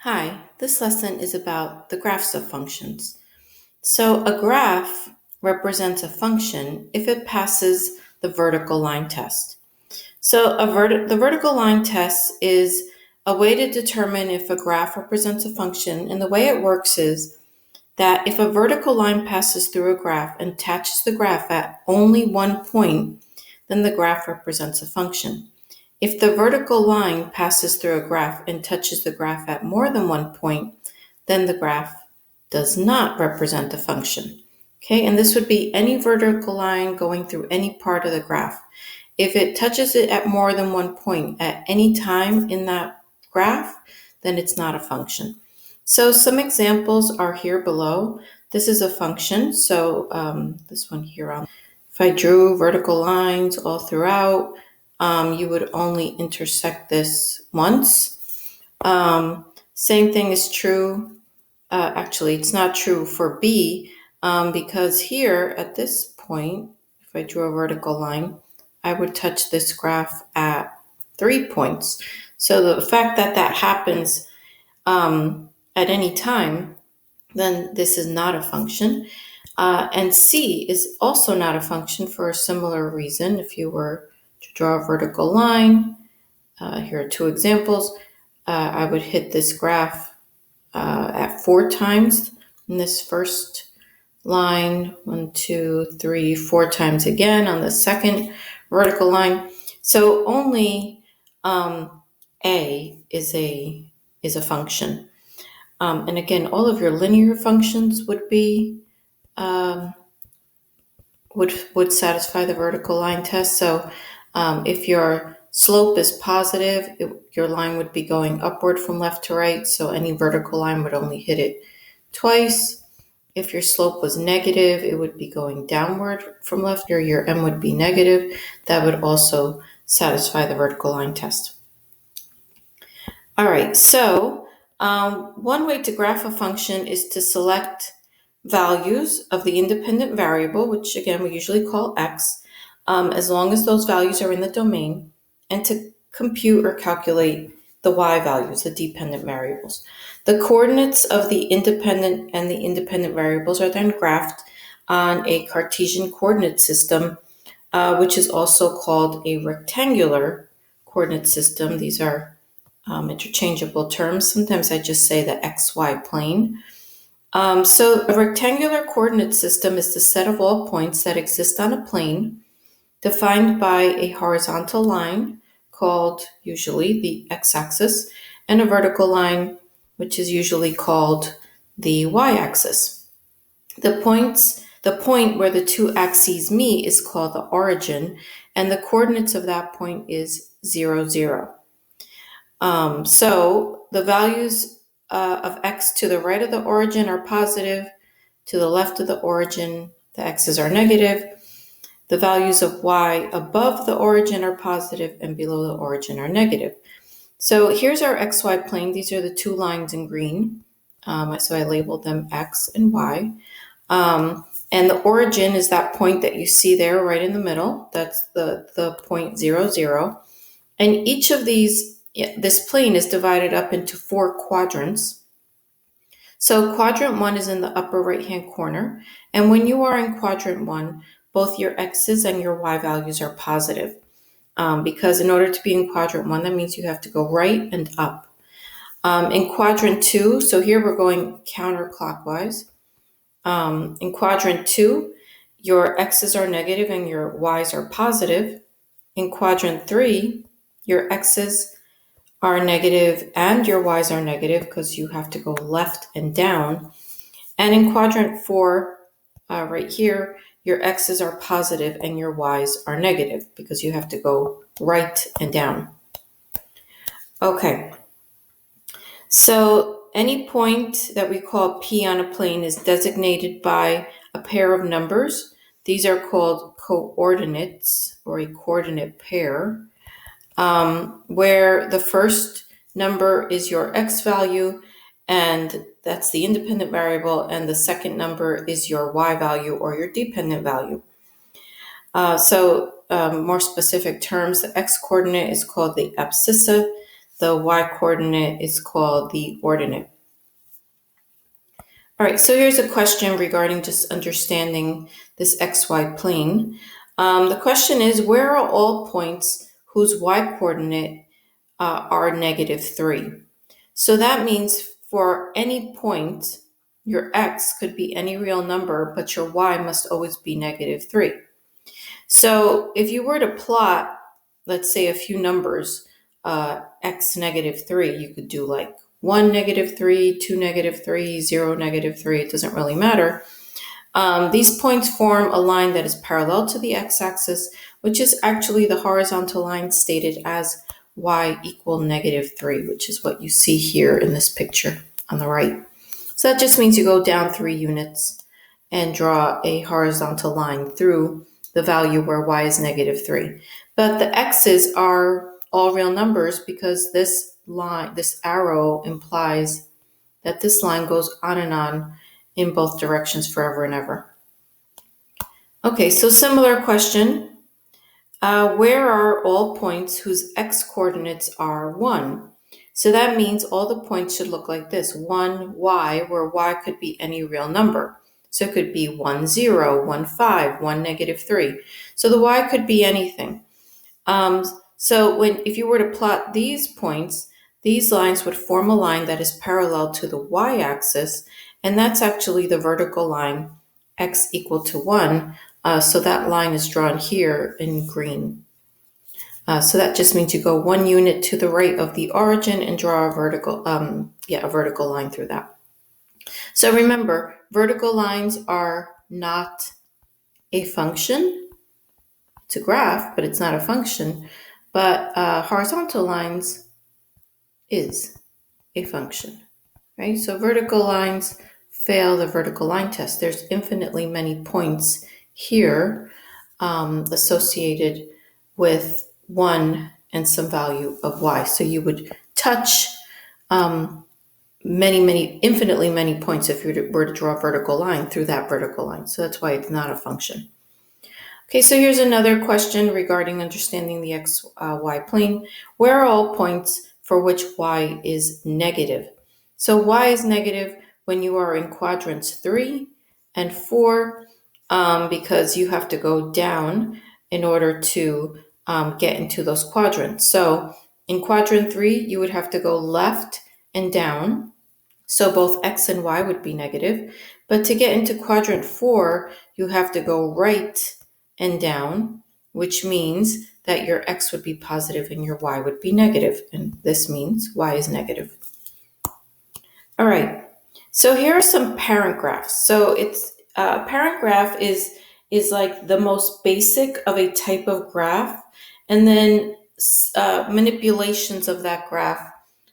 Hi, this lesson is about the graphs of functions. So a graph represents a function if it passes the vertical line test. So the vertical line test is a way to determine if a graph represents a function, and the way it works is that if a vertical line passes through a graph and touches the graph at only one point, then the graph represents a function. If the vertical line passes through a graph and touches the graph at more than one point, then the graph does not represent a function. Okay, and this would be any vertical line going through any part of the graph. If it touches it at more than one point at any time in that graph, then it's not a function. So some examples are here below. This is a function. So this one here if I drew vertical lines all throughout, you would only intersect this once. Same thing is true. Actually, it's not true for B because here at this point, if I drew a vertical line, I would touch this graph at 3 points. So the fact that that happens at any time, then this is not a function. And C is also not a function for a similar reason. If you were to draw a vertical line, here are two examples. I would hit this graph at 4 times in this first line, 1, 2, 3, 4 times again on the second vertical line. So only A is a function. And again, all of your linear functions would be would satisfy the vertical line test. So if your slope is positive, your line would be going upward from left to right. So any vertical line would only hit it twice. If your slope was negative, it would be going downward from left, or your m would be negative. That would also satisfy the vertical line test. All right, so one way to graph a function is to select values of the independent variable, which again we usually call x, as long as those values are in the domain, and to compute or calculate the y values, the dependent variables. The coordinates of the independent and the independent variables are then graphed on a Cartesian coordinate system, which is also called a rectangular coordinate system. These are interchangeable terms. Sometimes I just say the xy plane. So a rectangular coordinate system is the set of all points that exist on a plane defined by a horizontal line called usually the x-axis and a vertical line which is usually called the y-axis. The point where the two axes meet is called the origin, and the coordinates of that point is 0, 0. So the values of x to the right of the origin are positive, to the left of the origin, the x's are negative. The values of y above the origin are positive and below the origin are negative. So here's our xy plane. These are the two lines in green. So I labeled them x and y. And the origin is that point that you see there right in the middle. That's the point 0, 0. And each of this plane is divided up into 4 quadrants. So quadrant 1 is in the upper right-hand corner. And when you are in quadrant 1, both your x's and your y values are positive. Because in order to be in quadrant 1, that means you have to go right and up. In quadrant 2, so here we're going counterclockwise. In quadrant 2, your x's are negative and your y's are positive. In quadrant 3, your x's are negative and your y's are negative because you have to go left and down. And in quadrant 4, right here, your x's are positive and your y's are negative because you have to go right and down. Okay, so any point that we call P on a plane is designated by a pair of numbers. These are called coordinates or a coordinate pair, where the first number is your x value, and that's the independent variable, and the second number is your y value or your dependent value. So more specific terms, the x coordinate is called the abscissa, the y-coordinate is called the ordinate. All right, so here's a question regarding just understanding this xy plane. The question is, where are all points whose y-coordinate are -3? So that means for any point, your x could be any real number, but your y must always be -3. So if you were to plot, let's say, a few numbers, x -3, you could do like 1 -3, 2 -3, 0 -3, it doesn't really matter. These points form a line that is parallel to the x-axis, which is actually the horizontal line stated as y equal -3, which is what you see here in this picture on the right. So that just means you go down 3 units and draw a horizontal line through the value where y is -3. But the x's are all real numbers because this line, this arrow, implies that this line goes on and on in both directions forever and ever. Okay, so similar question. Where are all points whose x-coordinates are 1? So that means all the points should look like this. 1, y, where y could be any real number. So it could be 1, 0, 1, 5, 1, -3. So the y could be anything. So if you were to plot these points, these lines would form a line that is parallel to the y-axis, and that's actually the vertical line, x equal to 1. So that line is drawn here in green. So that just means you go 1 unit to the right of the origin and draw a vertical line through that. So remember, vertical lines are not a function. It's a graph, but it's not a function. But horizontal lines is a function, right? So vertical lines fail the vertical line test. There's infinitely many points here associated with 1 and some value of y. So you would touch infinitely many points if you were to draw a vertical line through that vertical line. So that's why it's not a function. Okay, so here's another question regarding understanding the y plane. Where are all points for which y is negative? So y is negative when you are in quadrants 3 and 4, because you have to go down in order to get into those quadrants. So in quadrant 3, you would have to go left and down. So both x and y would be negative. But to get into quadrant 4, you have to go right and down, which means that your x would be positive and your y would be negative. And this means y is negative. All right. So here are some parent graphs. So it's parent graph is like the most basic of a type of graph, and then manipulations of that graph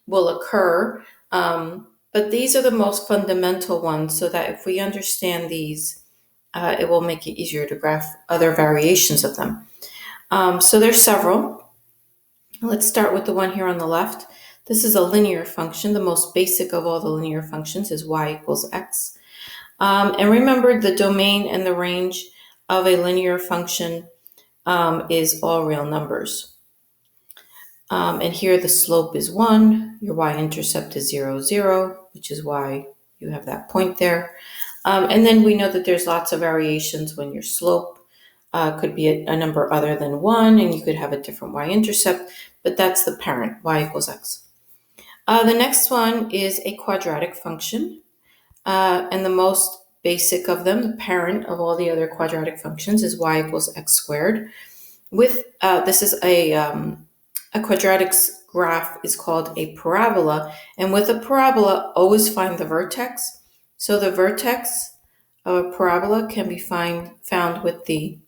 will occur. But these are the most fundamental ones, so that if we understand these, it will make it easier to graph other variations of them. So there's several. Let's start with the one here on the left. This is a linear function. The most basic of all the linear functions is y equals x. And remember, the domain and the range of a linear function is all real numbers. And here the slope is 1, your y-intercept is 0, 0, which is why you have that point there. And then we know that there's lots of variations when your slope could be a number other than 1, and you could have a different y-intercept, but that's the parent, y equals x. The next one is a quadratic function, and the most basic of them, the parent of all the other quadratic functions, is y equals x squared. This is a quadratic graph is called a parabola, and with a parabola, always find the vertex. So the vertex of a parabola can be found with the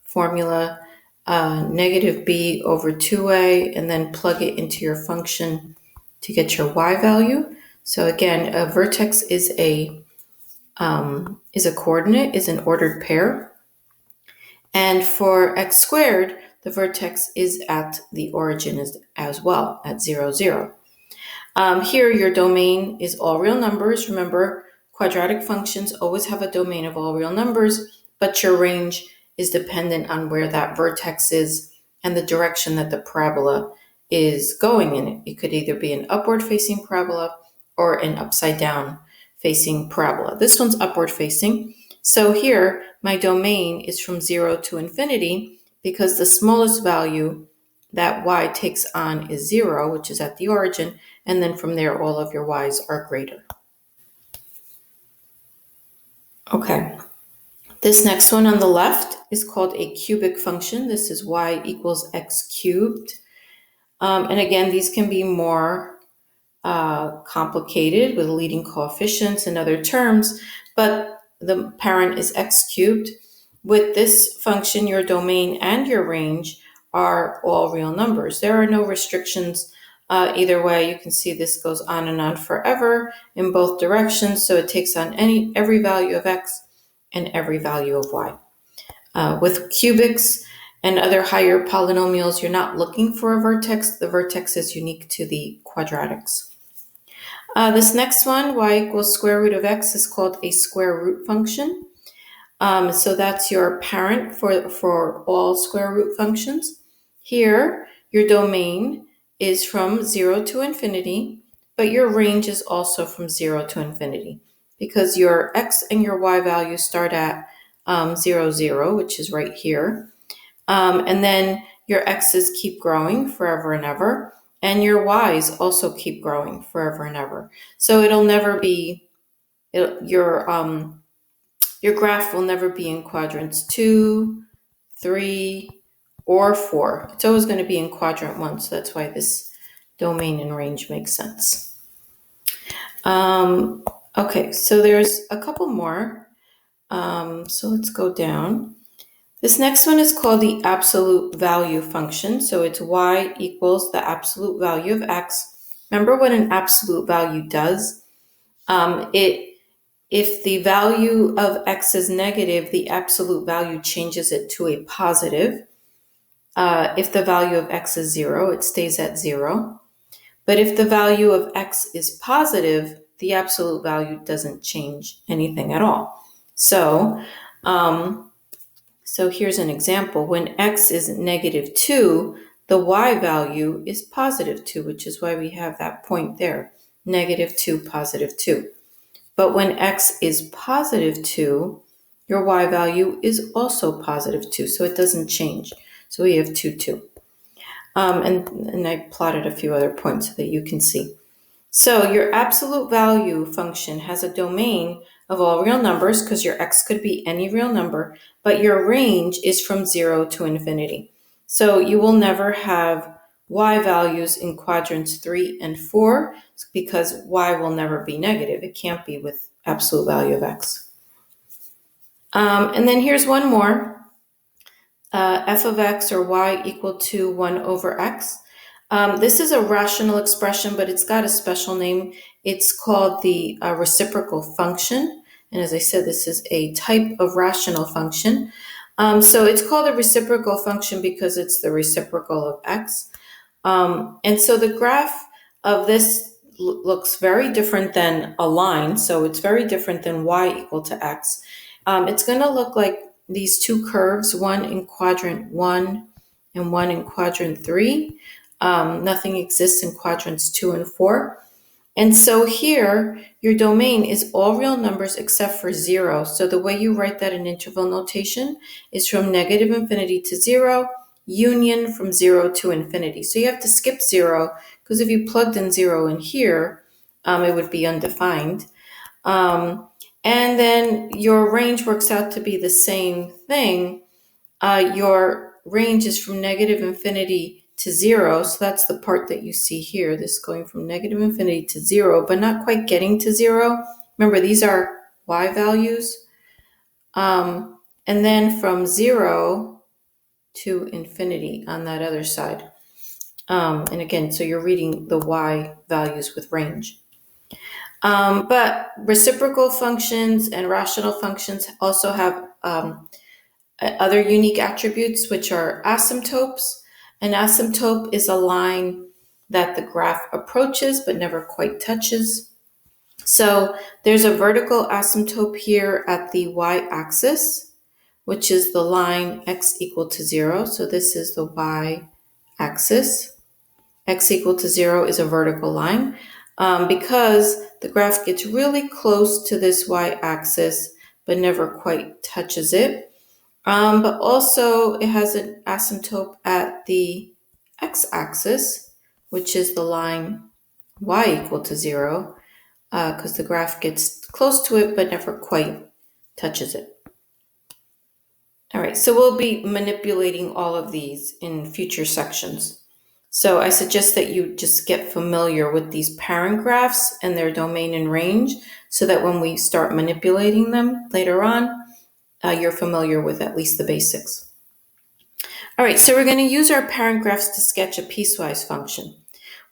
formula -b over 2a, and then plug it into your function to get your y value. So again, a vertex is a coordinate, is an ordered pair. And for x squared, the vertex is at the origin as well, at 0, 0. Here, your domain is all real numbers. Remember, quadratic functions always have a domain of all real numbers, but your range is dependent on where that vertex is and the direction that the parabola is going in it. It could either be an upward facing parabola or an upside down facing parabola. This one's upward facing. So here, my domain is from 0 to infinity because the smallest value that y takes on is 0, which is at the origin, and then from there, all of your y's are greater. Okay. This next one on the left is called a cubic function. This is y equals x cubed. And again, these can be more complicated with leading coefficients and other terms, but the parent is x cubed. With this function, your domain and your range are all real numbers. There are no restrictions either way. You can see this goes on and on forever in both directions, so it takes on every value of x and every value of y. With cubics and other higher polynomials, you're not looking for a vertex. The vertex is unique to the quadratics. This next one, y equals square root of x, is called a square root function. So that's your parent for all square root functions. Here, your domain is from 0 to infinity, but your range is also from 0 to infinity because your x and your y values start at 0, 0, which is right here. And then your x's keep growing forever and ever, and your y's also keep growing forever and ever. So it'll never be, your graph will never be in quadrants 2, 3, or 4. It's always going to be in quadrant 1, so that's why this domain and range makes sense. Okay, so there's a couple more. So let's go down. This next one is called the absolute value function. So it's y equals the absolute value of x. Remember what an absolute value does? If the value of x is negative, the absolute value changes it to a positive. If the value of x is 0, it stays at 0. But if the value of x is positive, the absolute value doesn't change anything at all. So here's an example. When x is negative 2, the y value is positive 2, which is why we have that point there, negative 2, positive 2. But when x is positive 2, your y value is also positive 2, so it doesn't change. So we have 2, 2. And I plotted a few other points so that you can see. So your absolute value function has a domain of all real numbers because your x could be any real number, but your range is from 0 to infinity. So you will never have y values in quadrants 3 and 4 because y will never be negative. It can't be with absolute value of x. And then here's one more. F of x or y equal to 1 over x. This is a rational expression, but it's got a special name. It's called the reciprocal function. And as I said, this is a type of rational function. So it's called a reciprocal function because it's the reciprocal of x. And so the graph of this looks very different than a line. So it's very different than y equal to x. It's going to look like these two curves, one in quadrant 1 and one in quadrant 3. Nothing exists in quadrants 2 and 4. And so here, your domain is all real numbers except for 0. So the way you write that in interval notation is from negative infinity to 0, union from 0 to infinity. So you have to skip 0, because if you plugged in 0 in here, it would be undefined. And then your range works out to be the same thing. Your range is from negative infinity to 0. So that's the part that you see here, this going from negative infinity to 0, but not quite getting to 0. Remember, these are y values. And then from 0 to infinity on that other side. And again, so you're reading the y values with range. But reciprocal functions and rational functions also have other unique attributes, which are asymptotes. An asymptote is a line that the graph approaches but never quite touches. So there's a vertical asymptote here at the y-axis, which is the line x equal to 0. So this is the y-axis. x equal to 0 is a vertical line because the graph gets really close to this y-axis but never quite touches it. But also it has an asymptote at the x-axis, which is the line y equal to 0, because the graph gets close to it but never quite touches it. All right, so we'll be manipulating all of these in future sections. So I suggest that you just get familiar with these parent graphs and their domain and range so that when we start manipulating them later on, you're familiar with at least the basics. All right, so we're going to use our parent graphs to sketch a piecewise function.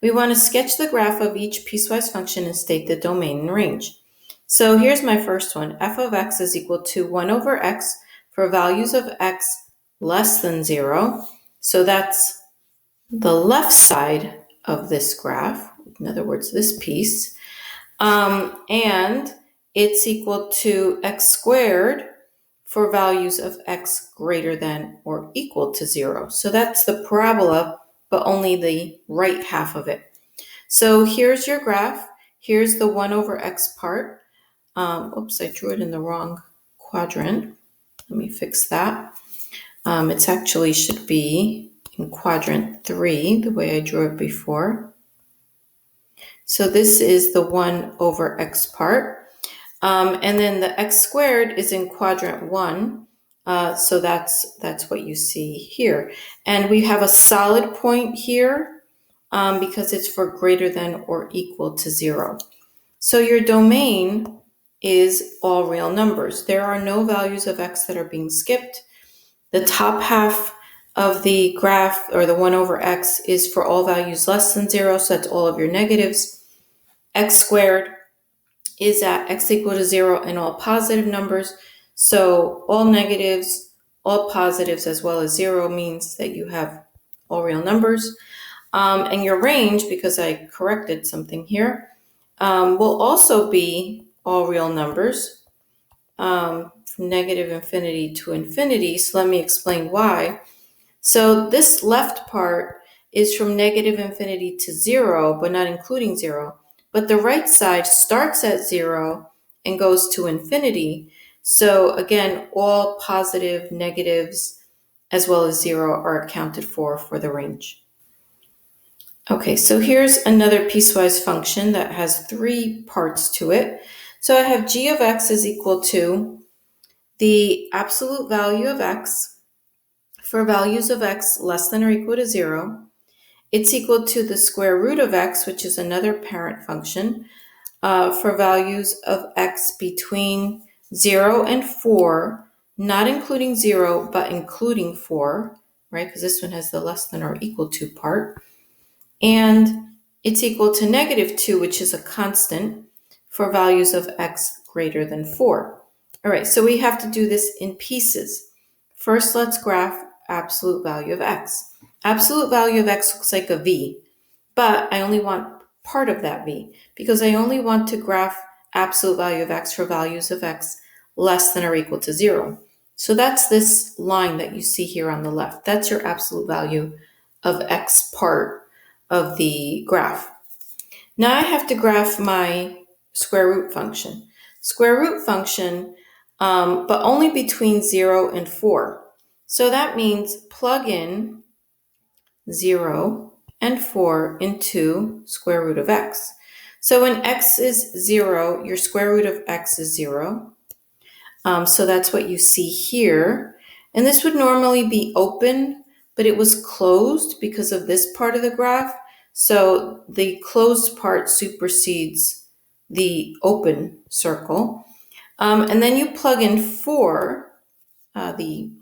We want to sketch the graph of each piecewise function and state the domain and range. So here's my first one. F of x is equal to 1 over x for values of x less than 0. So that's the left side of this graph, in other words, this piece. And it's equal to x squared for values of x greater than or equal to 0. So that's the parabola, but only the right half of it. So here's your graph. Here's the 1 over x part. Oops, I drew it in the wrong quadrant. Let me fix that. It actually should be in quadrant 3, the way I drew it before. So this is the 1 over x part. And then the x squared is in quadrant 1. So that's what you see here. And we have a solid point here because it's for greater than or equal to 0. So your domain is all real numbers. There are no values of x that are being skipped. The top half of the graph, or the 1 over x, is for all values less than 0, so that's all of your negatives. X squared is at x equal to 0 and all positive numbers, so all negatives, all positives, as well as 0 means that you have all real numbers. And your range, because I corrected something here, will also be all real numbers. From negative infinity to infinity. So let me explain why. So this left part is from negative infinity to 0, but not including 0. But the right side starts at 0 and goes to infinity. So again, all positive negatives as well as 0 are accounted for the range. Okay, so here's another piecewise function that has 3 parts to it. So I have g of x is equal to the absolute value of x for values of x less than or equal to 0. It's equal to the square root of x, which is another parent function, for values of x between 0 and 4, not including 0, but including 4, right? Because this one has the less than or equal to part. And it's equal to negative 2, which is a constant, for values of x greater than 4. All right, so we have to do this in pieces. First, let's graph absolute value of x. Absolute value of x looks like a v, but I only want part of that v because I only want to graph absolute value of x for values of x less than or equal to 0. So that's this line that you see here on the left. That's your absolute value of x part of the graph. Now I have to graph my square root function. Square root function, but only between 0 and 4. So that means plug in 0 and 4 into square root of x. So when x is 0, your square root of x is 0. So that's what you see here. And this would normally be open, but it was closed because of this part of the graph. So the closed part supersedes the open circle. And then you plug in 4, the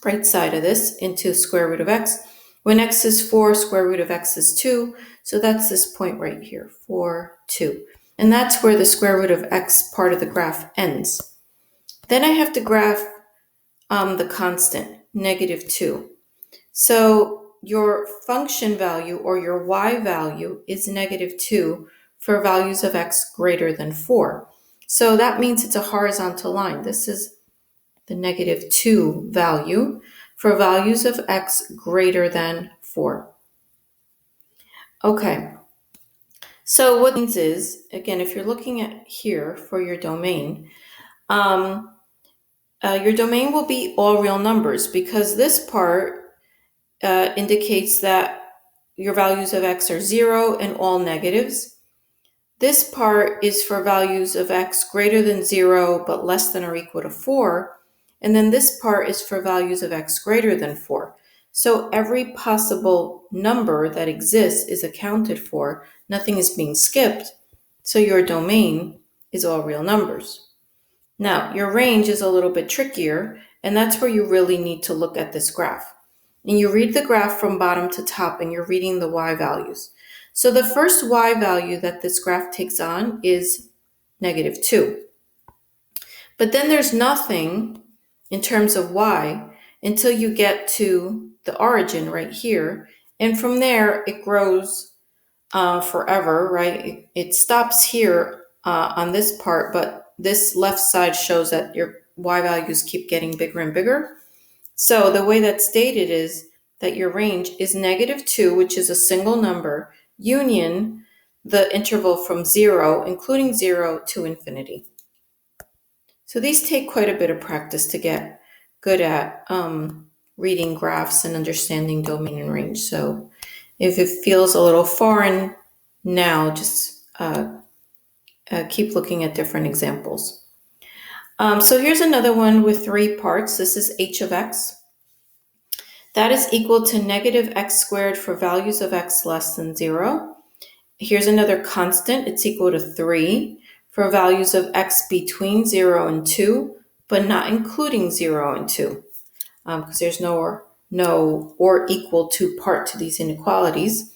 right side of this, into square root of x. When x is 4, square root of x is 2. So that's this point right here, 4, 2. And that's where the square root of x part of the graph ends. Then I have to graph the constant, negative 2. So your function value or your y value is negative 2 for values of x greater than 4. So that means it's a horizontal line. This is the negative 2 value for values of x greater than 4. Okay. So what it means is, again, if you're looking at here for your domain, your domain will be all real numbers, because this part indicates that your values of x are 0 and all negatives. This part is for values of x greater than 0 but less than or equal to 4. And then this part is for values of x greater than 4. So every possible number that exists is accounted for. Nothing is being skipped. So your domain is all real numbers. Now, your range is a little bit trickier, and that's where you really need to look at this graph. And you read the graph from bottom to top, and you're reading the y values. So the first y value that this graph takes on is -2. But then there's nothing in terms of y until you get to the origin right here. And from there, it grows forever, right? It stops here on this part, but this left side shows that your y values keep getting bigger and bigger. So the way that's stated is that your range is -2, which is a single number, union the interval from 0, including 0, to infinity. So these take quite a bit of practice to get good at reading graphs and understanding domain and range. So if it feels a little foreign now, just keep looking at different examples. So here's another one with 3 parts. This is h of x. That is equal to -x² for values of x less than 0. Here's another constant. It's equal to 3 for values of x between 0 and 2, but not including 0 and 2, because there's no or equal to part to these inequalities.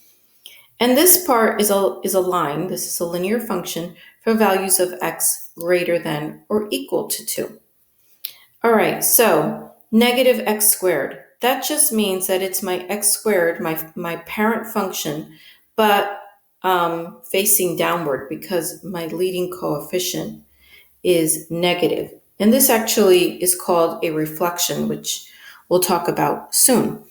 And this part is a line. This is a linear function for values of x greater than or equal to 2. All right, so -x². That just means that it's my x squared, my parent function, but facing downward, because my leading coefficient is negative. And this actually is called a reflection, which we'll talk about soon.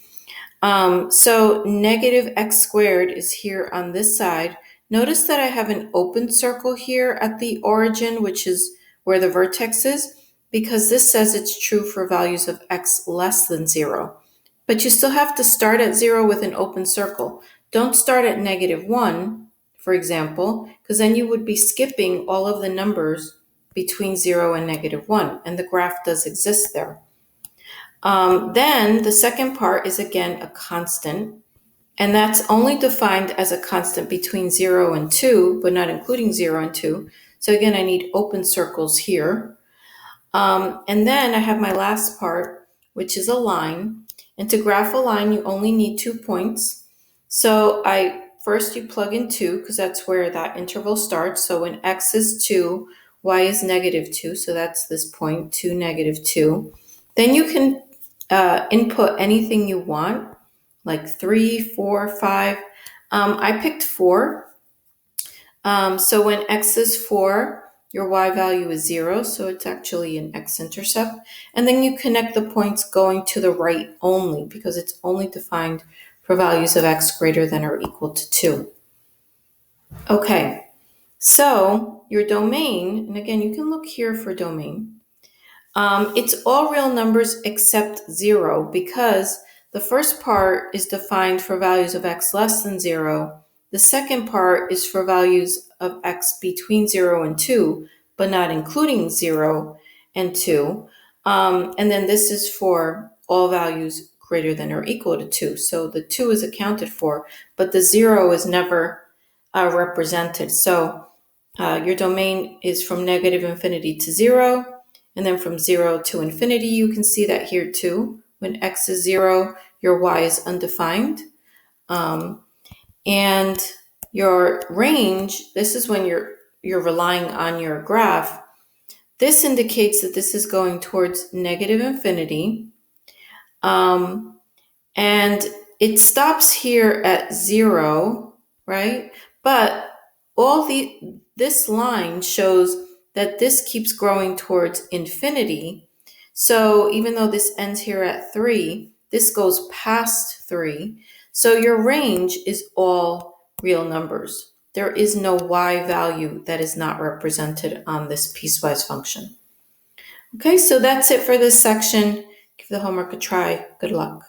So -x² is here on this side. Notice that I have an open circle here at the origin, which is where the vertex is, because this says it's true for values of x less than 0. But you still have to start at 0 with an open circle. Don't start at -1, for example, because then you would be skipping all of the numbers between 0 and -1, and the graph does exist there. Then the second part is again a constant, and that's only defined as a constant between 0 and 2, but not including 0 and 2. So again, I need open circles here. And then I have my last part, which is a line. And to graph a line, you only need 2 points. So first you plug in 2, because that's where that interval starts. So when x is 2, y is -2. So that's this point, 2, -2. Then you can input anything you want, like 3, 4, 5. I picked 4. So when x is 4, your y value is 0, so it's actually an x-intercept. And then you connect the points going to the right only, because it's only defined for values of x greater than or equal to 2. Okay, so your domain, and again, you can look here for domain. It's all real numbers except 0, because the first part is defined for values of x less than 0. The second part is for values of x between 0 and 2, but not including 0 and 2. And then this is for all values greater than or equal to 2. So the 2 is accounted for, but the 0 is never represented. So your domain is from -infinity to 0. And then from 0 to infinity, you can see that here too. When x is 0, your y is undefined. And your range, this is when you're relying on your graph. This indicates that this is going towards -infinity. And it stops here at 0, right? But this line shows that this keeps growing towards infinity. So even though this ends here at 3, this goes past 3. So your range is all real numbers. There is no y value that is not represented on this piecewise function. Okay, so that's it for this section. Give the homework a try. Good luck.